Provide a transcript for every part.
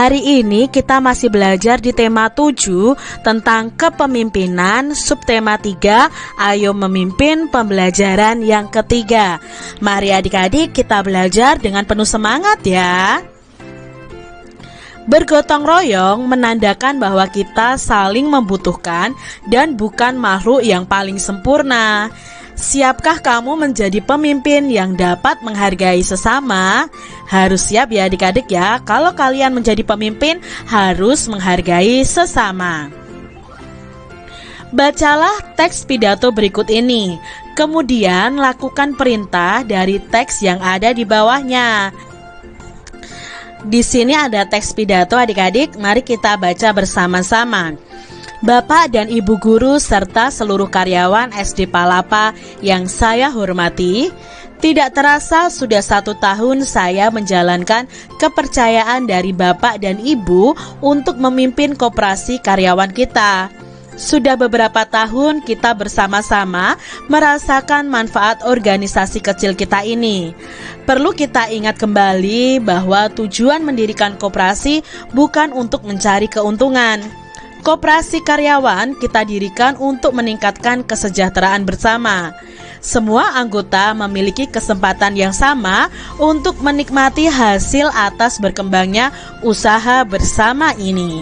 Hari ini kita masih belajar di tema 7 tentang kepemimpinan, subtema 3, ayo memimpin pembelajaran yang ketiga. Mari adik-adik kita belajar dengan penuh semangat ya. Bergotong royong menandakan bahwa kita saling membutuhkan dan bukan makhluk yang paling sempurna. Siapkah kamu menjadi pemimpin yang dapat menghargai sesama? Harus siap ya adik-adik ya. Kalau kalian menjadi pemimpin harus menghargai sesama. Bacalah teks pidato berikut ini. Kemudian lakukan perintah dari teks yang ada di bawahnya. Di sini ada teks pidato adik-adik. Mari kita baca bersama-sama. Bapak dan Ibu guru serta seluruh karyawan SD Palapa yang saya hormati, tidak terasa sudah 1 tahun saya menjalankan kepercayaan dari Bapak dan Ibu untuk memimpin koperasi karyawan kita. Sudah beberapa tahun kita bersama-sama merasakan manfaat organisasi kecil kita ini. Perlu kita ingat kembali bahwa tujuan mendirikan koperasi bukan untuk mencari keuntungan. Koperasi karyawan kita dirikan untuk meningkatkan kesejahteraan bersama. Semua anggota memiliki kesempatan yang sama untuk menikmati hasil atas berkembangnya usaha bersama ini.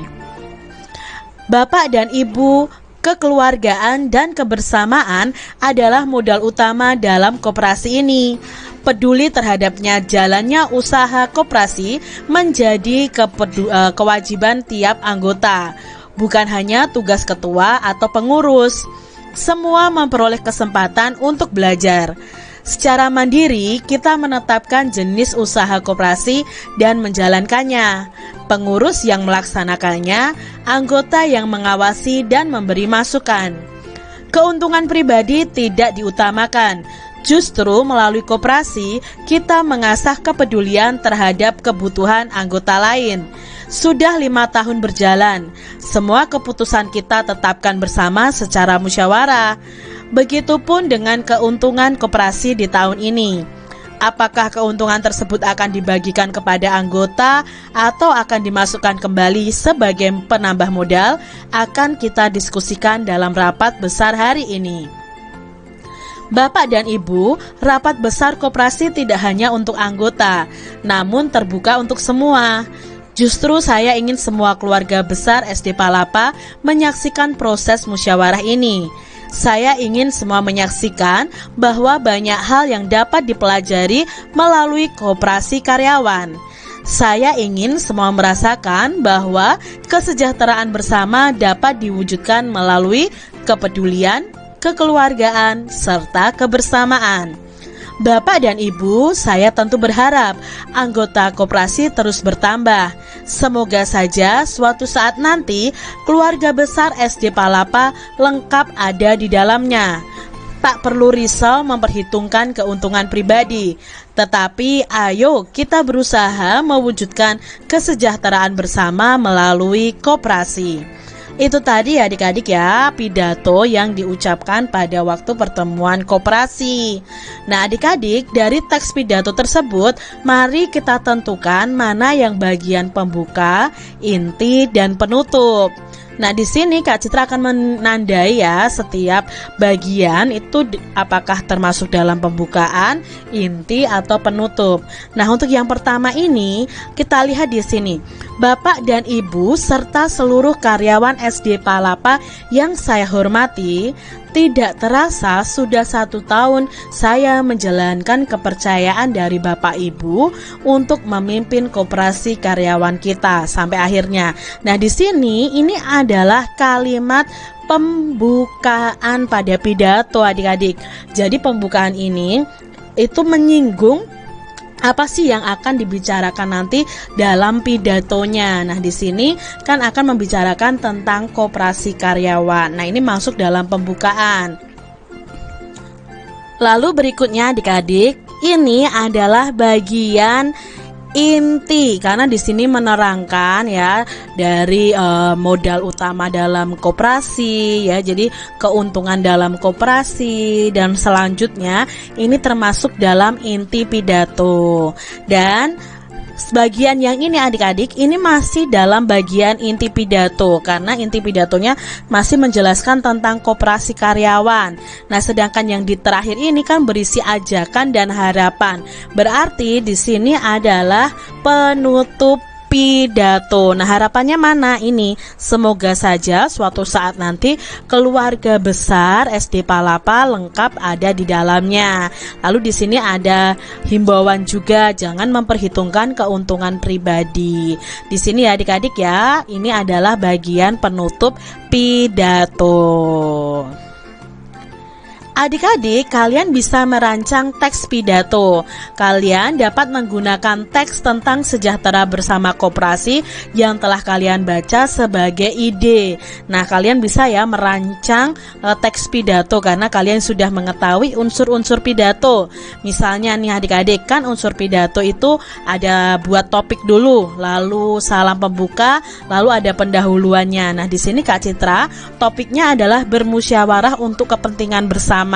Bapak dan Ibu, kekeluargaan dan kebersamaan adalah modal utama dalam koperasi ini. Peduli terhadapnya jalannya usaha koperasi menjadi kewajiban tiap anggota. Bukan hanya tugas ketua atau pengurus. Semua memperoleh kesempatan untuk belajar. Secara mandiri, kita menetapkan jenis usaha koperasi dan menjalankannya. Pengurus yang melaksanakannya, anggota yang mengawasi dan memberi masukan. Keuntungan pribadi tidak diutamakan. Justru melalui koperasi, kita mengasah kepedulian terhadap kebutuhan anggota lain. Sudah 5 tahun berjalan, semua keputusan kita tetapkan bersama secara musyawarah. Begitupun dengan keuntungan koperasi di tahun ini. Apakah keuntungan tersebut akan dibagikan kepada anggota atau akan dimasukkan kembali sebagai penambah modal, akan kita diskusikan dalam rapat besar hari ini. Bapak dan Ibu, rapat besar koperasi tidak hanya untuk anggota, namun terbuka untuk semua. Justru saya ingin semua keluarga besar SD Palapa menyaksikan proses musyawarah ini. Saya ingin semua menyaksikan bahwa banyak hal yang dapat dipelajari melalui koperasi karyawan. Saya ingin semua merasakan bahwa kesejahteraan bersama dapat diwujudkan melalui kepedulian, kekeluargaan, serta kebersamaan. Bapak dan Ibu, saya tentu berharap anggota koperasi terus bertambah. Semoga saja suatu saat nanti keluarga besar SD Palapa lengkap ada di dalamnya. Tak perlu risau memperhitungkan keuntungan pribadi, tetapi ayo kita berusaha mewujudkan kesejahteraan bersama melalui koperasi. Itu tadi adik-adik ya, pidato yang diucapkan pada waktu pertemuan koperasi. Nah adik-adik, dari teks pidato tersebut, mari kita tentukan mana yang bagian pembuka, inti, dan penutup. Nah di sini Kak Citra akan menandai ya setiap bagian itu apakah termasuk dalam pembukaan, inti atau penutup. Nah untuk yang pertama ini kita lihat di sini. Bapak dan Ibu serta seluruh karyawan SD Palapa yang saya hormati, tidak terasa sudah 1 tahun saya menjalankan kepercayaan dari Bapak Ibu untuk memimpin koperasi karyawan kita sampai akhirnya. Nah di sini ini adalah kalimat pembukaan pada pidato adik-adik. Jadi pembukaan ini itu menyinggung apa sih yang akan dibicarakan nanti dalam pidatonya. Nah, di sini kan akan membicarakan tentang koperasi karyawan. Nah, ini masuk dalam pembukaan. Lalu berikutnya adik-adik, ini adalah bagian inti karena di sini menerangkan ya dari modal utama dalam koperasi ya, jadi keuntungan dalam koperasi dan selanjutnya ini termasuk dalam inti pidato. Dan Bagian yang ini adik-adik, ini masih dalam bagian inti pidato, karena inti pidatonya masih menjelaskan tentang koperasi karyawan. Nah, sedangkan yang di terakhir ini kan berisi ajakan dan harapan. Berarti di sini adalah penutup pidato. Nah, harapannya mana ini? Semoga saja suatu saat nanti keluarga besar SD Palapa lengkap ada di dalamnya. Lalu di sini ada himbauan juga, jangan memperhitungkan keuntungan pribadi. Di sini ya adik-adik ya, ini adalah bagian penutup pidato. Adik-adik, kalian bisa merancang teks pidato. Kalian dapat menggunakan teks tentang sejahtera bersama koperasi yang telah kalian baca sebagai ide. Nah, kalian bisa ya merancang teks pidato karena kalian sudah mengetahui unsur-unsur pidato. Misalnya nih adik-adik, kan unsur pidato itu ada buat topik dulu, lalu salam pembuka, lalu ada pendahuluannya. Nah, di sini Kak Citra, topiknya adalah bermusyawarah untuk kepentingan bersama.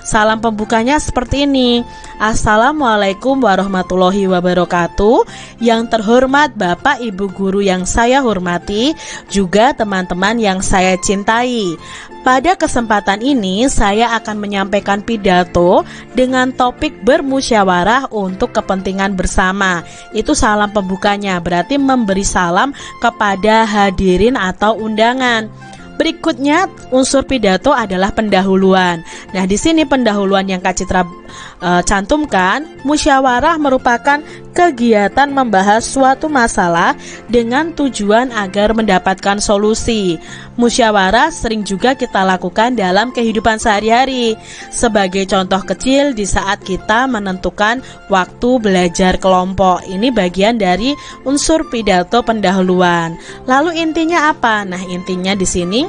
Salam pembukanya seperti ini. Assalamualaikum warahmatullahi wabarakatuh. Yang terhormat Bapak Ibu guru yang saya hormati, juga teman-teman yang saya cintai. Pada kesempatan ini saya akan menyampaikan pidato dengan topik bermusyawarah untuk kepentingan bersama. Itu salam pembukanya, berarti memberi salam kepada hadirin atau undangan. Berikutnya unsur pidato adalah pendahuluan. Nah, di sini pendahuluan yang Kak Citra cantumkan, musyawarah merupakan kegiatan membahas suatu masalah dengan tujuan agar mendapatkan solusi. Musyawarah sering juga kita lakukan dalam kehidupan sehari-hari. Sebagai contoh kecil di saat kita menentukan waktu belajar kelompok. Ini bagian dari unsur pidato pendahuluan. Lalu intinya apa? Nah, intinya di sini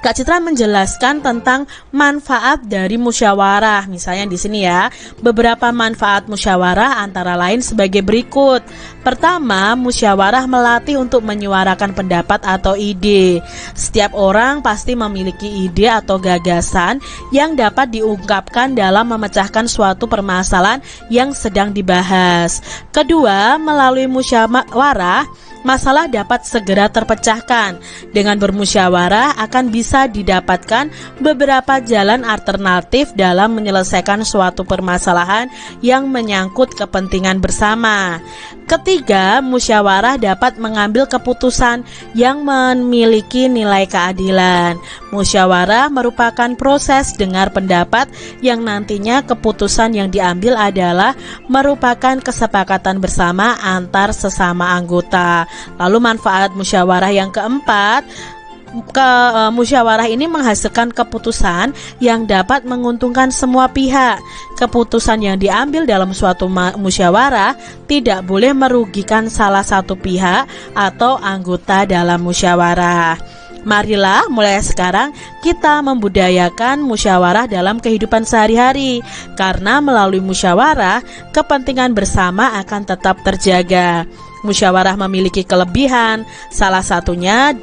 Kak Citra menjelaskan tentang manfaat dari musyawarah. Misalnya di sini ya, beberapa manfaat musyawarah antara lain sebagai berikut. Pertama, musyawarah melatih untuk menyuarakan pendapat atau ide. Setiap orang pasti memiliki ide atau gagasan yang dapat diungkapkan dalam memecahkan suatu permasalahan yang sedang dibahas. Kedua, melalui musyawarah, masalah dapat segera terpecahkan. Dengan bermusyawarah akan bisa didapatkan beberapa jalan alternatif dalam menyelesaikan suatu permasalahan yang menyangkut kepentingan bersama. Ketiga, musyawarah dapat mengambil keputusan yang memiliki nilai keadilan. Musyawarah merupakan proses dengar pendapat yang nantinya keputusan yang diambil adalah merupakan kesepakatan bersama antar sesama anggota. Lalu manfaat musyawarah yang keempat, musyawarah ini menghasilkan keputusan yang dapat menguntungkan semua pihak. Keputusan yang diambil dalam suatu musyawarah tidak boleh merugikan salah satu pihak atau anggota dalam musyawarah. Marilah mulai sekarang kita membudayakan musyawarah dalam kehidupan sehari-hari, karena melalui musyawarah kepentingan bersama akan tetap terjaga. Musyawarah memiliki kelebihan, salah satunya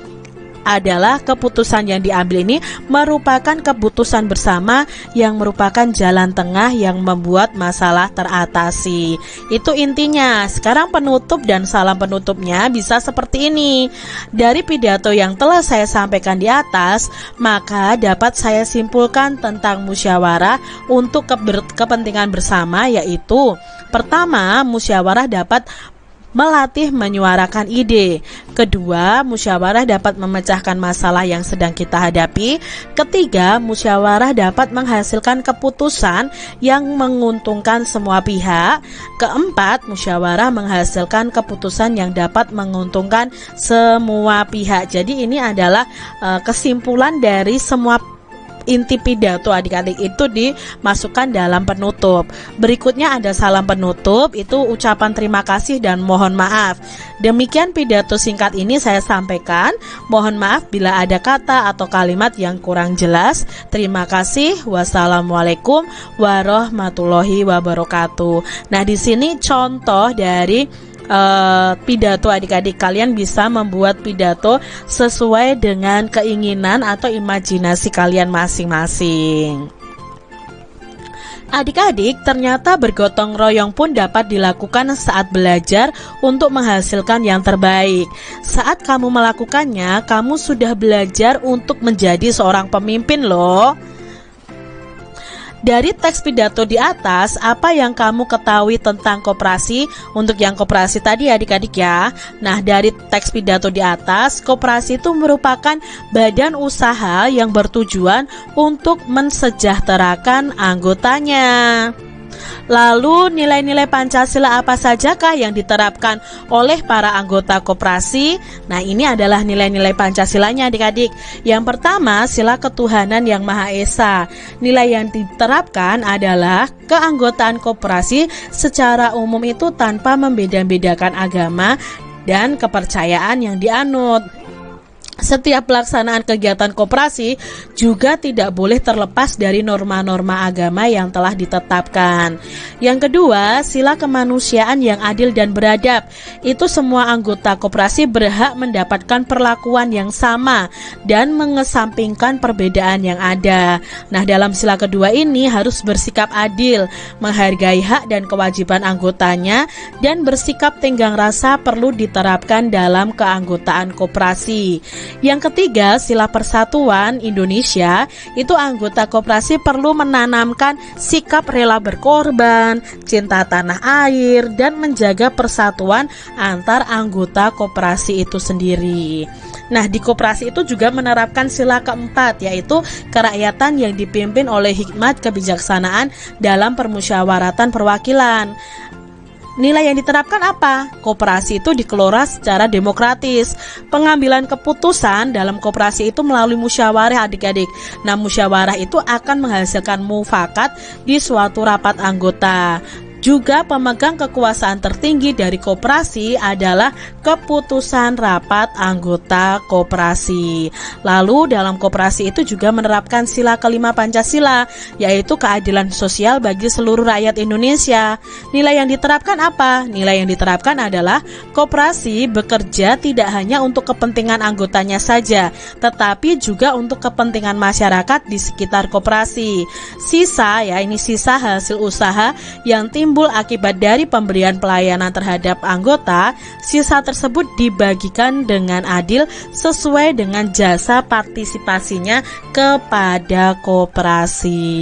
adalah keputusan yang diambil ini merupakan keputusan bersama yang merupakan jalan tengah yang membuat masalah teratasi. Itu intinya. Sekarang penutup dan salam penutupnya bisa seperti ini. Dari pidato yang telah saya sampaikan di atas, maka dapat saya simpulkan tentang musyawarah untuk kepentingan bersama, yaitu pertama, musyawarah dapat melatih menyuarakan ide. Kedua, musyawarah dapat memecahkan masalah yang sedang kita hadapi. Ketiga, musyawarah dapat menghasilkan keputusan yang menguntungkan semua pihak. Keempat, musyawarah menghasilkan keputusan yang dapat menguntungkan semua pihak. Jadi ini adalah kesimpulan dari semua inti pidato adik-adik itu dimasukkan dalam penutup. Berikutnya ada salam penutup, itu ucapan terima kasih dan mohon maaf. Demikian pidato singkat ini saya sampaikan. Mohon maaf bila ada kata atau kalimat yang kurang jelas. Terima kasih. Wassalamualaikum warahmatullahi wabarakatuh. Nah, di sini contoh dari pidato adik-adik. Kalian bisa membuat pidato sesuai dengan keinginan atau imajinasi kalian masing-masing. Adik-adik, ternyata bergotong royong pun dapat dilakukan saat belajar untuk menghasilkan yang terbaik. Saat kamu melakukannya, kamu sudah belajar untuk menjadi seorang pemimpin loh. Dari teks pidato di atas, apa yang kamu ketahui tentang koperasi? Untuk yang koperasi tadi adik-adik ya. Nah, dari teks pidato di atas, koperasi itu merupakan badan usaha yang bertujuan untuk mensejahterakan anggotanya. Lalu nilai-nilai Pancasila apa sajakah yang diterapkan oleh para anggota koperasi? Nah, ini adalah nilai-nilai Pancasilanya adik-adik. Yang pertama, sila ketuhanan yang Maha Esa. Nilai yang diterapkan adalah keanggotaan koperasi secara umum itu tanpa membeda-bedakan agama dan kepercayaan yang dianut. Setiap pelaksanaan kegiatan koperasi juga tidak boleh terlepas dari norma-norma agama yang telah ditetapkan. Yang kedua, sila kemanusiaan yang adil dan beradab. Itu semua anggota koperasi berhak mendapatkan perlakuan yang sama dan mengesampingkan perbedaan yang ada. Nah, dalam sila kedua ini harus bersikap adil, menghargai hak dan kewajiban anggotanya, dan bersikap tenggang rasa perlu diterapkan dalam keanggotaan koperasi. Yang ketiga, sila persatuan Indonesia, itu anggota koperasi perlu menanamkan sikap rela berkorban, cinta tanah air, dan menjaga persatuan antar anggota koperasi itu sendiri. Nah, di koperasi itu juga menerapkan sila keempat, yaitu kerakyatan yang dipimpin oleh hikmat kebijaksanaan dalam permusyawaratan perwakilan. Nilai yang diterapkan apa? Koperasi itu dikelola secara demokratis. Pengambilan keputusan dalam koperasi itu melalui musyawarah adik-adik. Nah, musyawarah itu akan menghasilkan mufakat di suatu rapat anggota. Juga pemegang kekuasaan tertinggi dari koperasi adalah keputusan rapat anggota koperasi. Lalu dalam koperasi itu juga menerapkan sila kelima Pancasila, yaitu keadilan sosial bagi seluruh rakyat Indonesia. Nilai yang diterapkan apa? Nilai yang diterapkan adalah koperasi bekerja tidak hanya untuk kepentingan anggotanya saja, tetapi juga untuk kepentingan masyarakat di sekitar koperasi. Sisa hasil usaha yang timbul akibat dari pemberian pelayanan terhadap anggota, sisa tersebut dibagikan dengan adil sesuai dengan jasa partisipasinya kepada koperasi.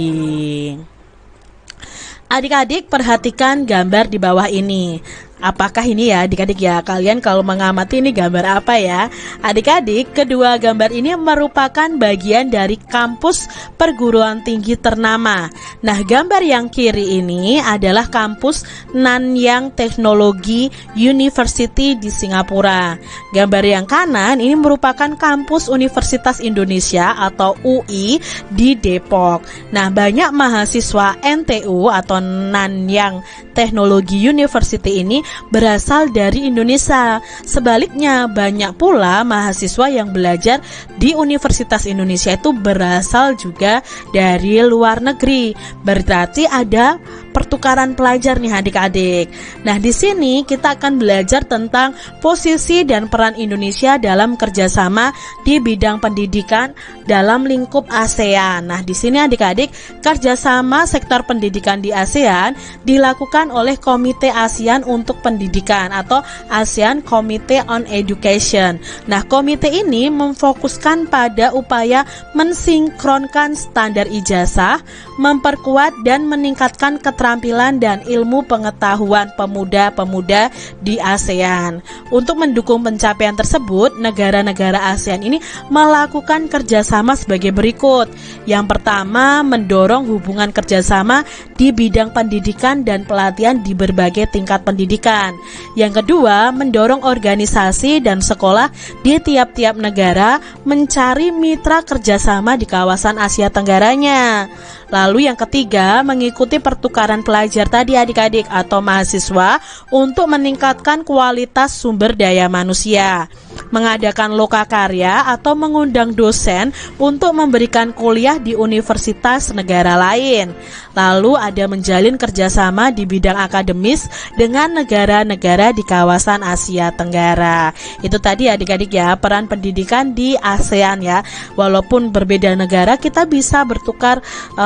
Adik-adik, perhatikan gambar di bawah ini. Apakah ini ya adik-adik ya? Kalian kalau mengamati ini gambar apa ya? Adik-adik, kedua gambar ini merupakan bagian dari kampus perguruan tinggi ternama. Nah, gambar yang kiri ini adalah kampus Nanyang Technology University di Singapura. Gambar yang kanan ini merupakan kampus Universitas Indonesia atau UI di Depok. Nah, banyak mahasiswa NTU atau Nanyang Technology University ini berasal dari Indonesia. Sebaliknya, banyak pula mahasiswa yang belajar di Universitas Indonesia itu berasal juga dari luar negeri. Berarti ada pertukaran pelajar nih adik-adik. Nah, di sini kita akan belajar tentang posisi dan peran Indonesia dalam kerjasama di bidang pendidikan dalam lingkup ASEAN. Nah, di sini adik-adik, kerjasama sektor pendidikan di ASEAN dilakukan oleh Komite ASEAN untuk Pendidikan atau ASEAN Committee on Education. Nah, komite ini memfokuskan pada upaya mensinkronkan standar ijazah, memperkuat dan meningkatkan keterampilan dan ilmu pengetahuan pemuda-pemuda di ASEAN. Untuk mendukung pencapaian tersebut, negara-negara ASEAN ini melakukan kerjasama sebagai berikut. Yang pertama, mendorong hubungan kerjasama di bidang pendidikan dan pelatihan di berbagai tingkat pendidikan. Yang kedua, mendorong organisasi dan sekolah di tiap-tiap negara mencari mitra kerjasama di kawasan Asia Tenggaranya. Lalu yang ketiga, mengikuti pertukaran pelajar tadi adik-adik atau mahasiswa untuk meningkatkan kualitas sumber daya manusia. mengadakan lokakarya atau mengundang dosen untuk memberikan kuliah di universitas negara lain. Lalu ada menjalin kerjasama di bidang akademis dengan negara-negara di kawasan Asia Tenggara. Itu tadi adik-adik ya, peran pendidikan di ASEAN ya. Walaupun berbeda negara, kita bisa bertukar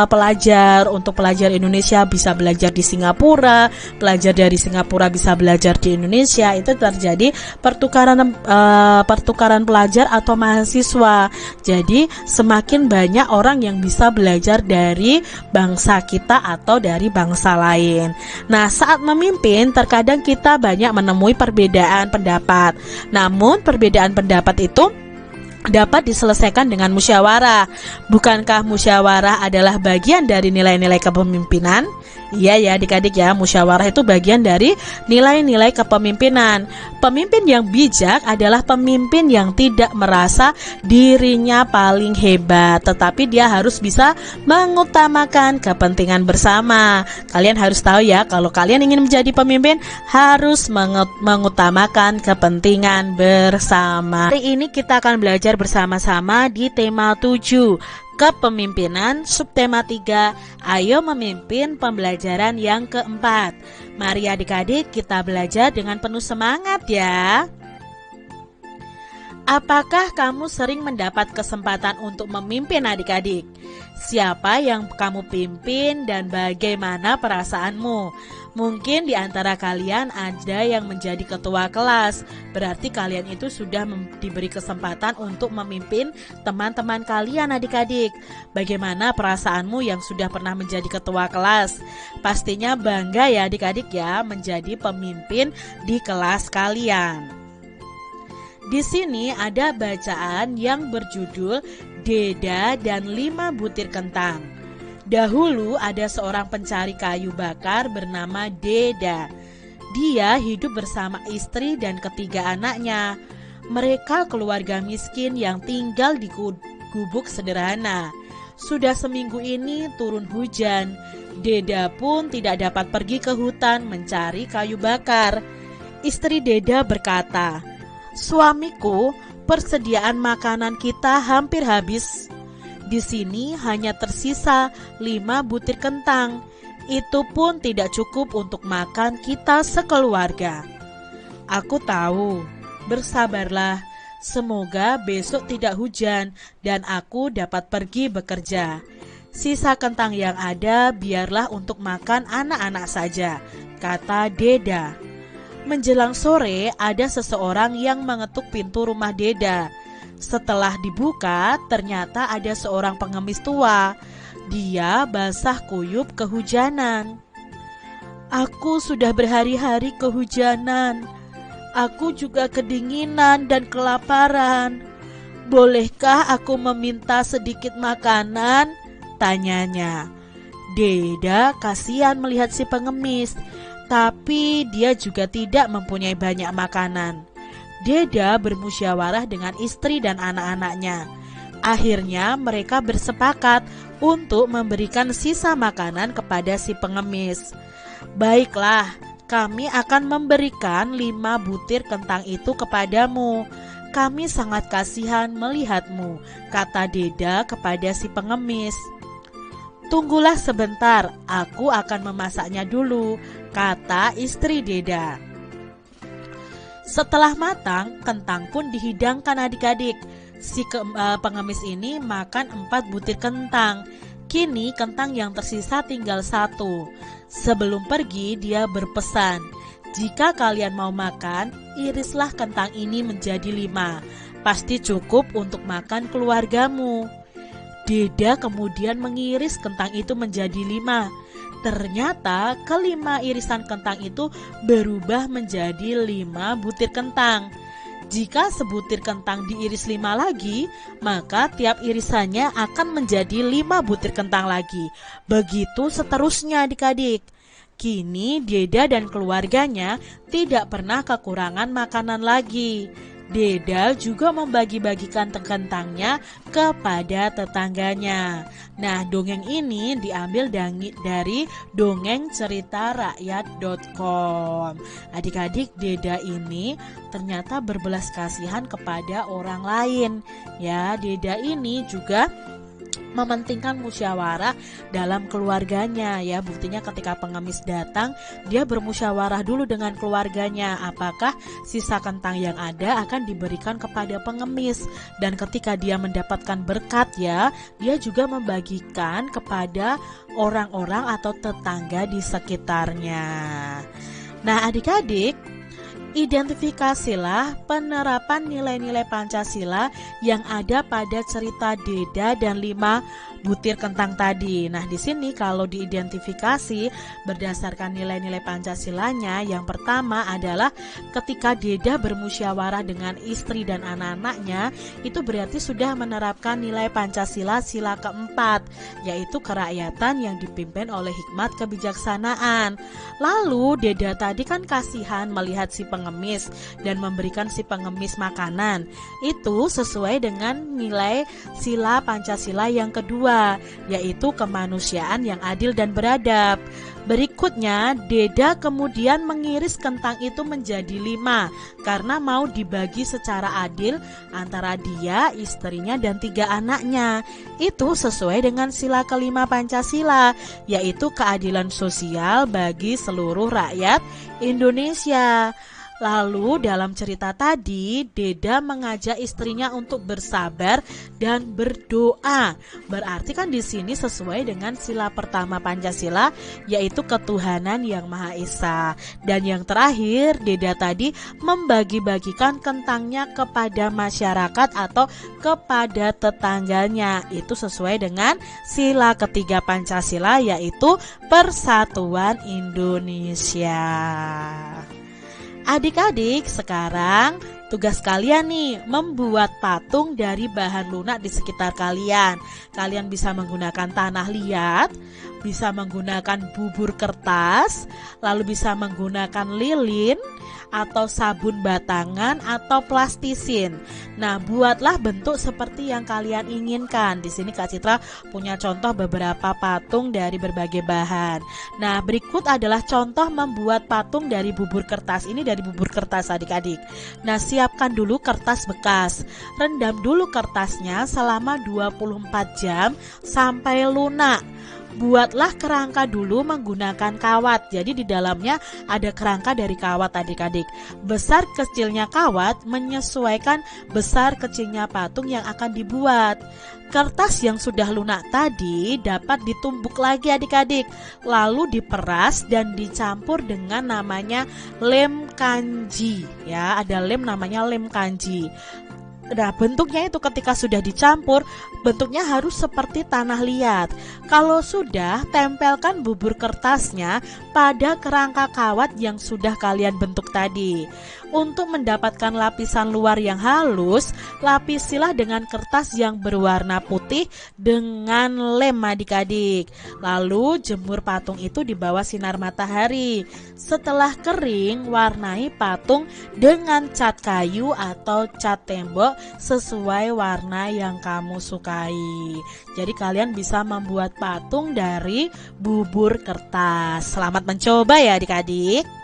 pelajar. Untuk pelajar Indonesia bisa belajar di Singapura, pelajar dari Singapura bisa belajar di Indonesia. Itu terjadi pertukaran pelajar atau mahasiswa. Jadi semakin banyak orang yang bisa belajar dari bangsa kita atau dari bangsa lain. Nah, saat memimpin terkadang kita banyak menemui perbedaan pendapat. Namun perbedaan pendapat itu dapat diselesaikan dengan musyawarah. Bukankah musyawarah adalah bagian dari nilai-nilai kepemimpinan? Iya ya adik-adik ya, musyawarah itu bagian dari nilai-nilai kepemimpinan. Pemimpin yang bijak adalah pemimpin yang tidak merasa dirinya paling hebat, tetapi dia harus bisa mengutamakan kepentingan bersama. Kalian harus tahu ya, kalau kalian ingin menjadi pemimpin harus mengutamakan kepentingan bersama. Hari ini kita akan belajar bersama-sama di tema 7 kepemimpinan, subtema 3, ayo memimpin, pembelajaran yang keempat. Mari adik-adik kita belajar dengan penuh semangat ya. Apakah kamu sering mendapat kesempatan untuk memimpin adik-adik? Siapa yang kamu pimpin dan bagaimana perasaanmu? Mungkin di antara kalian ada yang menjadi ketua kelas. Berarti kalian itu sudah diberi kesempatan untuk memimpin teman-teman kalian adik-adik. Bagaimana perasaanmu yang sudah pernah menjadi ketua kelas? Pastinya bangga ya adik-adik ya menjadi pemimpin di kelas kalian. Di sini ada bacaan yang berjudul Deda dan 5 butir kentang. Dahulu ada seorang pencari kayu bakar bernama Deda. Dia hidup bersama istri dan ketiga anaknya. Mereka keluarga miskin yang tinggal di gubuk sederhana. Sudah seminggu ini turun hujan. Deda pun tidak dapat pergi ke hutan mencari kayu bakar. Istri Deda berkata, "Suamiku, persediaan makanan kita hampir habis. Di sini hanya tersisa 5 butir kentang. Itu pun tidak cukup untuk makan kita sekeluarga." "Aku tahu, bersabarlah. Semoga besok tidak hujan dan aku dapat pergi bekerja. Sisa kentang yang ada biarlah untuk makan anak-anak saja," kata Deda. Menjelang sore, ada seseorang yang mengetuk pintu rumah Deda. Setelah dibuka, ternyata ada seorang pengemis tua. Dia basah kuyup kehujanan. "Aku sudah berhari-hari kehujanan. Aku juga kedinginan dan kelaparan. Bolehkah aku meminta sedikit makanan?" tanyanya. Deda kasihan melihat si pengemis, tapi dia juga tidak mempunyai banyak makanan. Deda bermusyawarah dengan istri dan anak-anaknya. Akhirnya mereka bersepakat untuk memberikan sisa makanan kepada si pengemis. "Baiklah, kami akan memberikan 5 butir kentang itu kepadamu. Kami sangat kasihan melihatmu," kata Deda kepada si pengemis. "Tunggulah sebentar, aku akan memasaknya dulu," kata istri Deda. Setelah matang, kentang pun dihidangkan adik-adik. Si pengemis ini makan 4 butir kentang. Kini kentang yang tersisa tinggal 1. Sebelum pergi dia berpesan, "Jika kalian mau makan, irislah kentang ini menjadi 5. Pasti cukup untuk makan keluargamu." Deda kemudian mengiris kentang itu menjadi 5. Ternyata kelima irisan kentang itu berubah menjadi 5 butir kentang. Jika sebutir kentang diiris 5 lagi, maka tiap irisannya akan menjadi 5 butir kentang lagi. Begitu seterusnya adik-adik. Kini Deda dan keluarganya tidak pernah kekurangan makanan lagi. Deda juga membagi-bagikan kentangnya kepada tetangganya. Nah, dongeng ini diambil dari dongengceritarakyat.com. Adik-adik, Deda ini ternyata berbelas kasihan kepada orang lain. Ya, Deda ini juga mementingkan musyawarah dalam keluarganya ya. Buktinya ketika pengemis datang, dia bermusyawarah dulu dengan keluarganya apakah sisa kentang yang ada akan diberikan kepada pengemis, dan ketika dia mendapatkan berkat ya, dia juga membagikan kepada orang-orang atau tetangga di sekitarnya. Nah, adik-adik, identifikasilah penerapan nilai-nilai Pancasila yang ada pada cerita Deda dan 5 butir kentang tadi. Nah, di sini kalau diidentifikasi berdasarkan nilai-nilai Pancasilanya, yang pertama adalah ketika Deda bermusyawarah dengan istri dan anak-anaknya, itu berarti sudah menerapkan nilai Pancasila sila keempat, yaitu kerakyatan yang dipimpin oleh hikmat kebijaksanaan. Lalu Deda tadi kan kasihan melihat si pengemis dan memberikan si pengemis makanan. Itu sesuai dengan nilai sila Pancasila yang kedua, yaitu kemanusiaan yang adil dan beradab. Berikutnya, Deda kemudian mengiris kentang itu menjadi 5 karena mau dibagi secara adil antara dia, istrinya, dan 3 anaknya. Itu sesuai dengan sila kelima Pancasila, yaitu keadilan sosial bagi seluruh rakyat Indonesia. Lalu dalam cerita tadi, Deda mengajak istrinya untuk bersabar dan berdoa. Berarti kan di sini sesuai dengan sila pertama Pancasila, yaitu ketuhanan yang Maha Esa. Dan yang terakhir, Deda tadi membagi-bagikan kentangnya kepada masyarakat atau kepada tetangganya. Itu sesuai dengan sila ketiga Pancasila, yaitu Persatuan Indonesia. Adik-adik, sekarang tugas kalian nih membuat patung dari bahan lunak di sekitar kalian. Kalian bisa menggunakan tanah liat, bisa menggunakan bubur kertas, lalu bisa menggunakan lilin atau sabun batangan atau plastisin. Nah, buatlah bentuk seperti yang kalian inginkan. Di sini Kak Citra punya contoh beberapa patung dari berbagai bahan. Nah, berikut adalah contoh membuat patung dari bubur kertas. Ini dari bubur kertas adik-adik. Nah, siapkan dulu kertas bekas. Rendam dulu kertasnya selama 24 jam sampai lunak. Buatlah kerangka dulu menggunakan kawat. Jadi di dalamnya ada kerangka dari kawat adik-adik. Besar kecilnya kawat menyesuaikan besar kecilnya patung yang akan dibuat. Kertas yang sudah lunak tadi dapat ditumbuk lagi adik-adik, lalu diperas dan dicampur dengan namanya lem kanji. Ya, ada lem namanya lem kanji. Nah, bentuknya itu ketika sudah dicampur, bentuknya harus seperti tanah liat. Kalau sudah, tempelkan bubur kertasnya pada kerangka kawat yang sudah kalian bentuk tadi. Untuk mendapatkan lapisan luar yang halus, lapisilah dengan kertas yang berwarna putih dengan lem adik-adik. Lalu jemur patung itu di bawah sinar matahari. Setelah kering, warnai patung dengan cat kayu atau cat tembok sesuai warna yang kamu sukai. Jadi kalian bisa membuat patung dari bubur kertas. Selamat mencoba ya adik-adik.